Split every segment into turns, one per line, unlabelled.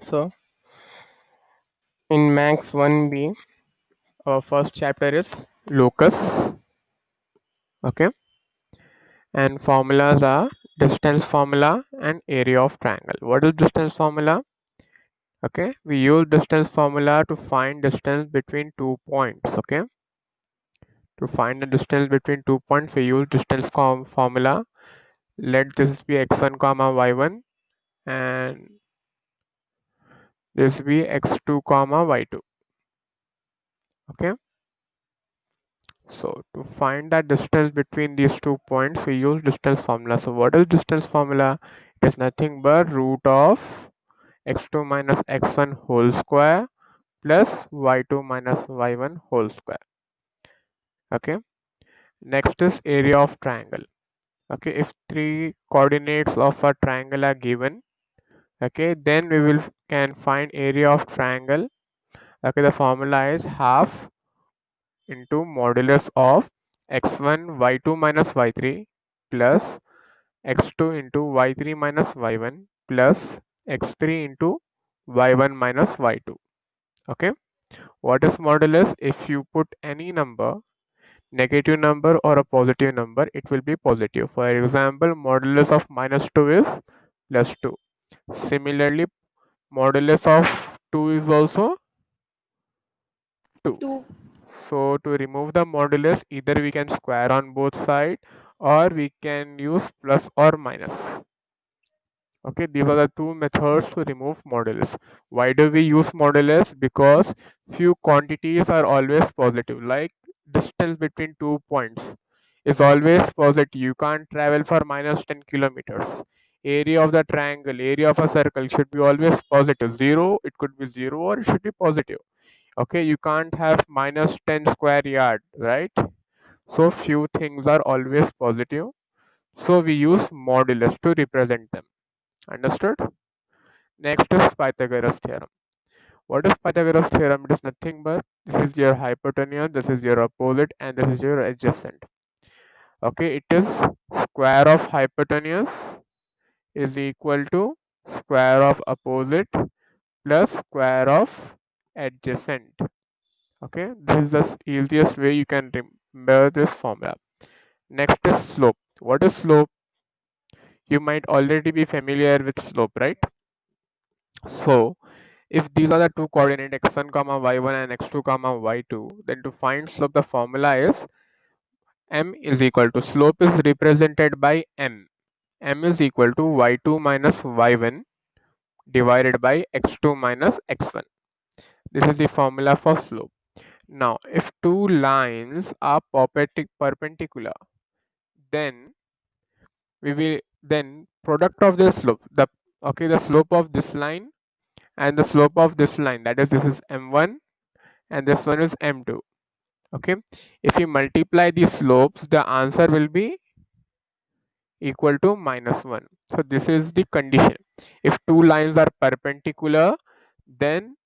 So, in Max 1B, our first chapter is locus. Okay, and formulas are distance formula and area of triangle. What is distance formula? Okay, we use distance formula to find distance between 2 points. Okay, to find the distance between 2 points, we use distance formula. Let this be x1 comma y1 and this be x2 comma y2. Okay. So to find the distance between these 2 points, we use distance formula. So what is distance formula? It is nothing but root of x2 minus x1 whole square plus y2 minus y1 whole square. Okay. Next is area of triangle. Okay. If three coordinates of a triangle are given, okay, then we will can find area of triangle. Okay. The formula is half into modulus of x1 y2 minus y3 plus x2 into y3 minus y1 plus x3 into y1 minus y2. Okay, what is modulus? If you put any number, negative number or a positive number, it will be positive. For example, modulus of -2 is +2. Similarly, modulus of 2 is also 2.
2.
So to remove the modulus, either we can square on both sides or we can use plus or minus. Okay, these are the two methods to remove modulus. Why do we use modulus? Because few quantities are always positive, like distance between 2 points is always positive. You can't travel for -10 kilometers. Area of the triangle, area of a circle should be always positive. Zero, it could be zero or it should be positive. Okay, you can't have -10 square yard, right? So few things are always positive. So we use modulus to represent them. Understood? Next is Pythagoras theorem. What is Pythagoras theorem? It is nothing but this is your hypotenuse, this is your opposite, and this is your adjacent. Okay, it is square of hypotenuse is equal to square of opposite plus square of adjacent. Okay, this is the easiest way you can remember this formula. Next is slope. What is slope? You might already be familiar with slope, right? So if these are the two coordinate x1 comma y1 and x2 comma y2, then to find slope the formula is m is equal to slope is represented by m. M is equal to y2 minus y1 divided by x2 minus x1. This is the formula for slope. Now if two lines are perpendicular, then we will then product of the slope, the slope of this line and the slope of this line, that is this is m1 and this one is m2. Okay, if you multiply the slopes, the answer will be equal to -1. So this is the condition. If two lines are perpendicular, then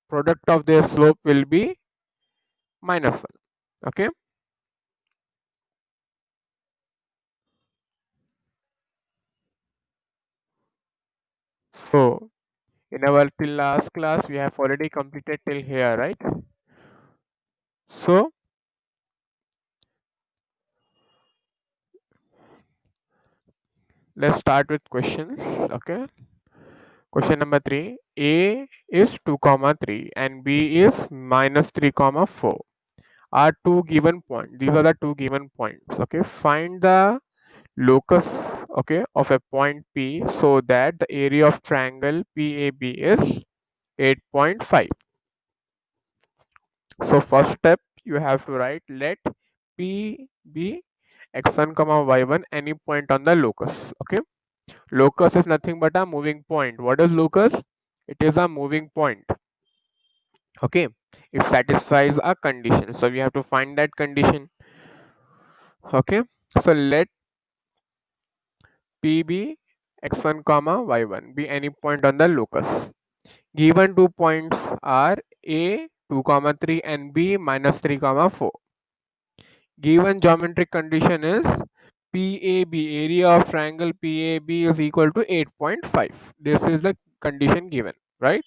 product of their slope will be -1. Okay, so in our till last class we have already completed till here, right? So let's start with questions. Okay, question number 3. A is 2 comma 3 and B is -3 comma 4 are two given points. These are the two given points. Okay, find the locus, okay, of a point P so that the area of triangle PAB is 8.5. So first step you have to write let P be x1 comma y1 any point on the locus. Okay, locus is nothing but a moving point. What is locus? It is a moving point. Okay, it satisfies a condition, so we have to find that condition. Okay, so let P be x1 comma y1 be any point on the locus. Given 2 points are A 2 comma 3 and B -3 comma 4. Given geometric condition is PAB, area of triangle PAB is equal to 8.5. This is the condition given. right?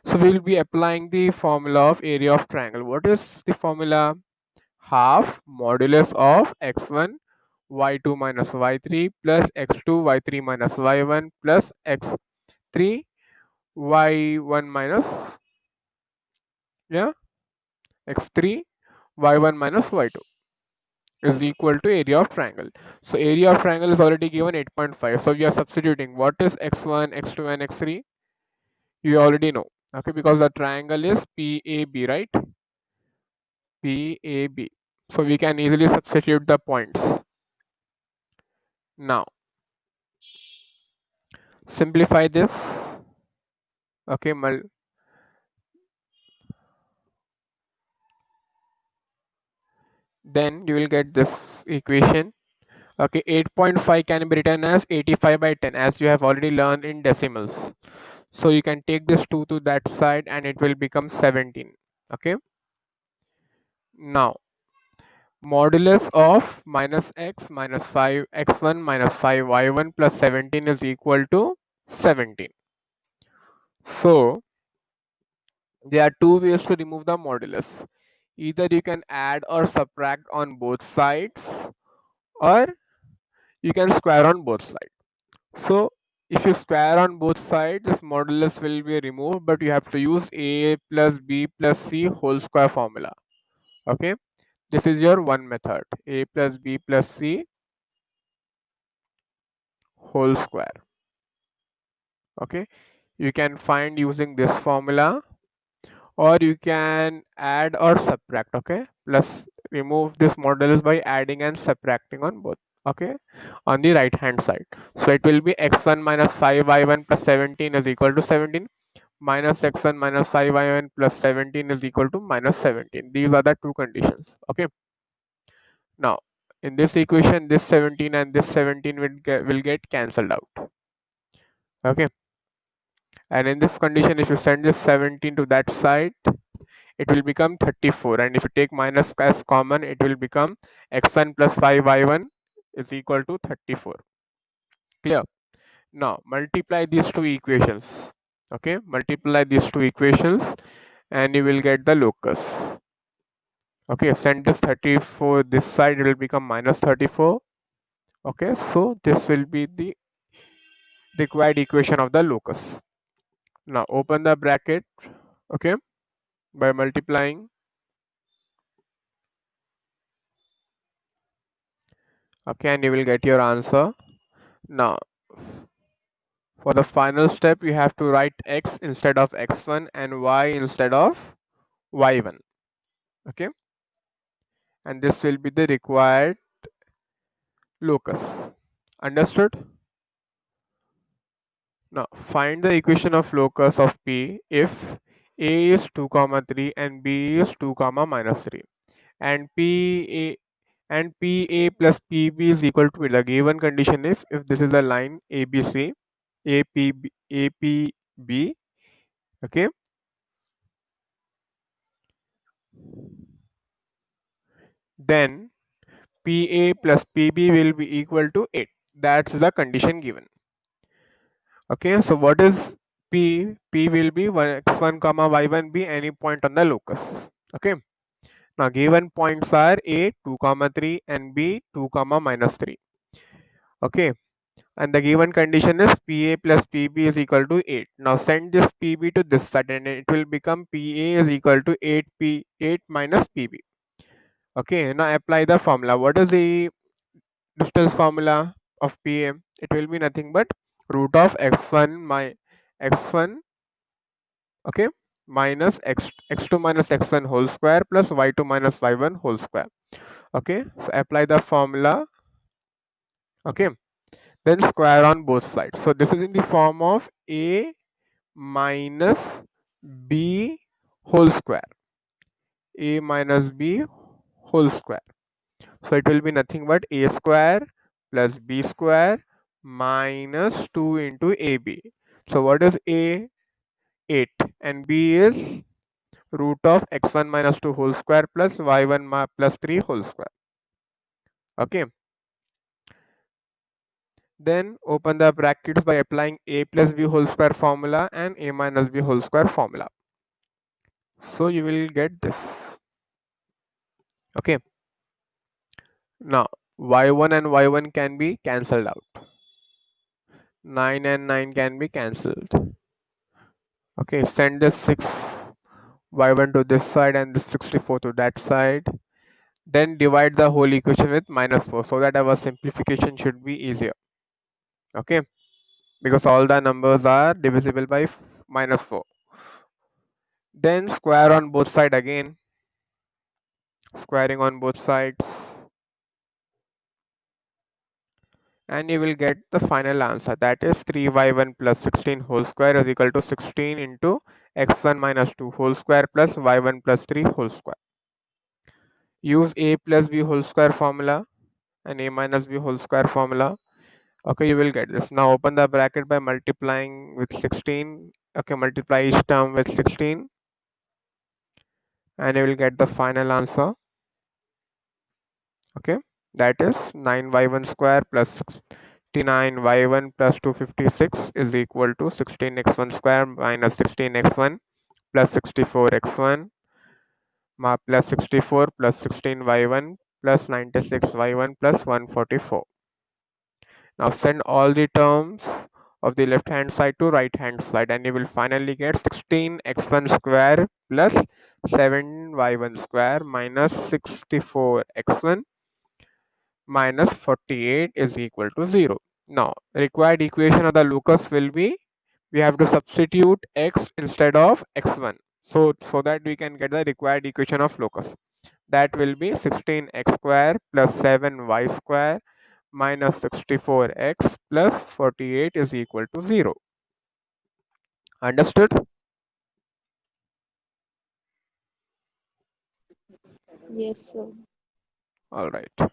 So we'll be applying the formula of area of triangle. What is the formula? Half modulus of x1 y2 minus y3 plus x2 y3 minus y1 plus x3 y1 minus, yeah, x3 y1 minus y2 is equal to area of triangle. So area of triangle is already given 8.5. So we are substituting. What is x1, x2 and x3? You already know. Okay, because the triangle is PAB, right? PAB. So we can easily substitute the points. Now simplify this. Okay, then you will get this equation. Okay, 8.5 can be written as 85 by 10 as you have already learned in decimals. So you can take this 2 to that side and it will become 17. Okay. Now modulus of minus x minus 5 x1 minus 5 y1 plus 17 is equal to 17. So there are two ways to remove the modulus. Either you can add or subtract on both sides, or you can square on both sides. So if you square on both sides, this modulus will be removed, but you have to use a plus b plus c whole square formula. Okay, this is your one method, a plus b plus c whole square. Okay, you can find using this formula, or you can add or subtract. Okay, plus remove this modulus by adding and subtracting on both. Okay, on the right hand side. So it will be x1 minus 5y1 plus 17 is equal to 17, minus x1 minus 5y1 plus 17 is equal to minus 17. These are the two conditions. Okay, now in this equation this 17 and this 17 will get cancelled out. Okay, and in this condition if you send this 17 to that side, it will become 34, and if you take minus as common, it will become x1 plus 5y1 is equal to 34. Clear? Now multiply these two equations. Okay, multiply these two equations and you will get the locus. Okay, send this 34 this side, it will become minus 34. Okay, so this will be the required equation of the locus. Now open the bracket. Okay, by multiplying. Okay, and you will get your answer. Now for the final step, you have to write x instead of x1 and y instead of y1. Okay, and this will be the required locus. Understood? Now find the equation of locus of P if A is 2 comma 3 and B is 2 comma minus 3, and PA plus PB is equal to the given condition if this is a line ABC, APB, okay, then PA plus PB will be equal to 8. That's the condition given. Okay, so what is P? P will be x1 comma y1 be any point on the locus. Okay, now given points are A 2 comma 3 and B 2 comma minus 3. Okay, and the given condition is PA plus PB is equal to 8. Now send this PB to this side and it will become PA is equal to 8 minus PB. Okay, now apply the formula. What is the distance formula of PA? It will be nothing but root of x1 my x1, okay, minus x2 minus x1 whole square plus y2 minus y1 whole square. Okay, so apply the formula. Okay, then square on both sides. So this is in the form of a minus b whole square, a minus b whole square. So it will be nothing but a square plus b square minus 2 into ab. So what is a? 8, and b is root of x1 minus 2 whole square plus y1 plus 3 whole square. Okay, Then open the brackets by applying a plus b whole square formula and a minus b whole square formula. So you will get this. Okay. Now y1 and y1 can be cancelled out. 9 and 9 can be cancelled. Okay, send this 6 y1 to this side and this 64 to that side. Then divide the whole equation with minus 4 so that our simplification should be easier. Okay, because all the numbers are divisible by minus 4. Then square on both sides again. Squaring on both sides. And you will get the final answer, that is 3y1 plus 16 whole square is equal to 16 into x1 minus 2 whole square plus y1 plus 3 whole square. Use a plus b whole square formula and a minus b whole square formula. Okay, you will get this. Now open the bracket by multiplying with 16. Okay, multiply each term with 16 and you will get the final answer. Okay, that is 9y1 square plus 69y1 plus 256 is equal to 16x1 square minus 16x1 plus 64x1 plus 64 plus 16y1 plus 96y1 plus 144. Now send all the terms of the left hand side to right hand side and you will finally get 16x1 square plus 7y1 square minus 64x1 minus 48 is equal to 0. Now required equation of the locus will be, we have to substitute x instead of x1 so that we can get the required equation of locus. That will be 16x square plus 7y square minus 64x plus 48 is equal to 0. Understood?
Yes, sir.
All right.